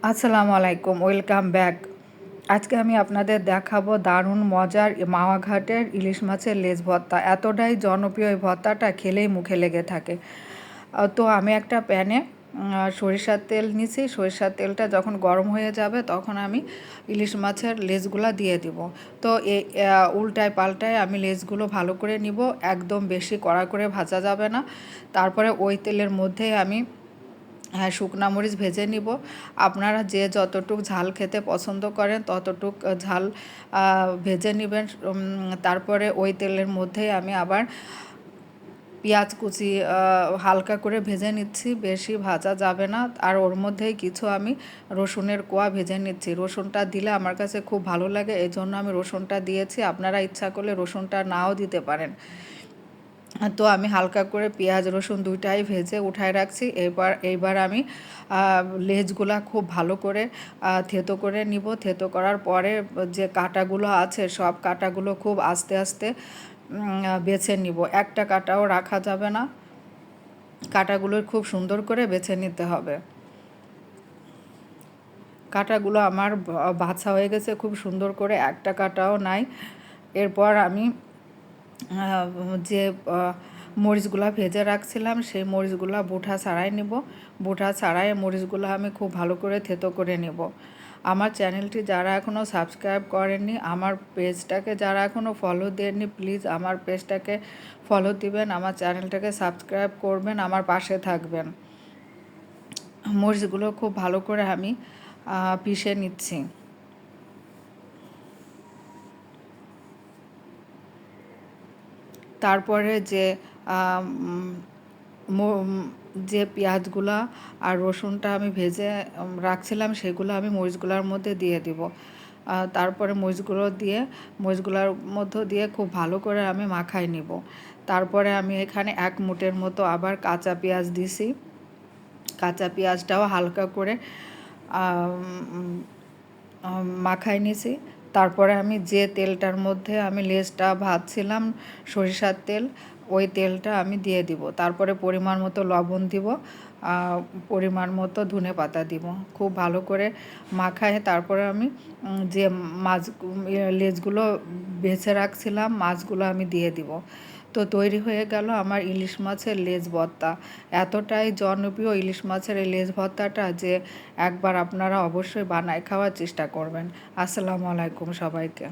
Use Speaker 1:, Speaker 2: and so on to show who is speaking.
Speaker 1: আসসালামু আলাইকুম, welcome back. আজকে আমি আপনাদের দেখাবো দারুণ মজার মাওয়া ঘাটের ইলিশ মাছের লেজ ভর্তা। এতটাই জনপ্রিয় এই ভর্তাটা খেলেই মুখে লেগে থাকে। তো আমি একটা প্যানে সরিষার তেল নিছি। সরিষার তেলটা যখন গরম হয়ে যাবে তখন আমি ইলিশ মাছের লেজগুলো দিয়ে দিব। তো এই উল্টায় পাল্টায় আমি লেজগুলো ভালো করে নিব, একদম বেশি কড়া করে ভাজা যাবে না। তারপরে ওই তেলের মধ্যে আমি শুকনা মরিচ ভেজে নিব। আপনারা যে যতটুক ঝাল খেতে পছন্দ করেন ততটুক ঝাল ভেজে নেবেন। তারপরে ওই তেলের মধ্যে আমি আবার পেঁয়াজ কুচি হালকা করে ভেজে নিচ্ছি, বেশি ভাজা যাবে না। আর ওর মধ্যেই কিছু আমি রসুনের কোয়া ভেজে নিচ্ছি। রসুনটা দিলে আমার কাছে খুব ভালো লাগে, এই জন্য আমি রসুনটা দিয়েছি। আপনারা ইচ্ছা করলে রসুনটা নাও দিতে পারেন। তো আমি হালকা করে পেঁয়াজ রসুন দুইটাই ভেজে উঠায় রাখছি। এইবার আমি লেজগুলা খুব ভালো করে থেতো করে নিব। থেতো করার পরে যে কাঁটাগুলো আছে সব কাঁটাগুলো খুব আস্তে আস্তে বেছে নিব। একটা কাঁটাও রাখা যাবে না, কাঁটাগুলো খুব সুন্দর করে বেছে নিতে হবে। কাঁটাগুলো আমার বাছা হয়ে গেছে খুব সুন্দর করে, একটা কাঁটাও নাই। এরপর আমি যে মরিচগুলা ভেজে রাখছিলাম সেই মরিচগুলা বোঁটা ছাড়াই নেব। বোঁটা ছাড়াই মরিচগুলো আমি খুব ভালো করে থেতো করে নেব। আমার চ্যানেলটি যারা এখনও সাবস্ক্রাইব করেননি, আমার পেজটাকে যারা এখনও ফলো দেননি, প্লিজ আমার পেজটাকে ফলো দিবেন, আমার চ্যানেলটাকে সাবস্ক্রাইব করবেন, আমার পাশে থাকবেন। মরিচগুলো খুব ভালো করে আমি পিষে নিচ্ছি। তারপরে যে পেঁয়াজগুলা আর রসুনটা আমি ভেজে রাখছিলাম সেগুলো আমি মরিচগুলোর মধ্যে দিয়ে দিব। তারপরে মরিচগুলোর মধ্যে দিয়ে খুব ভালো করে আমি মাখাই নিব। তারপরে আমি এখানে 1 মুঠের মতো আবার কাঁচা পেঁয়াজ দিছি। কাঁচা পেঁয়াজটাও হালকা করে মাখাই নিছি। তারপরে আমি যে তেলটার মধ্যে আমি লেজটা ভাজছিলাম, সরিষার তেল, ওই তেলটা আমি দিয়ে দিব। তারপরে পরিমাণ মতো লবণ দিব, পরিমাণ মতো ধনেপাতা দিব। খুব ভালো করে মাখায় তারপরে আমি যে লেজগুলো বেছে রাখছিলাম মাছগুলো আমি দিয়ে দিব। তো তৈরি হয়ে গেল আমার ইলিশ মাছের লেজ ভর্তা। এতটাই জনপ্রিয় ইলিশ মাছের এই লেজ ভর্তাটা যে একবার আপনারা অবশ্যই বানায় খাওয়ার চেষ্টা করবেন। আসসালামু আলাইকুম সবাইকে।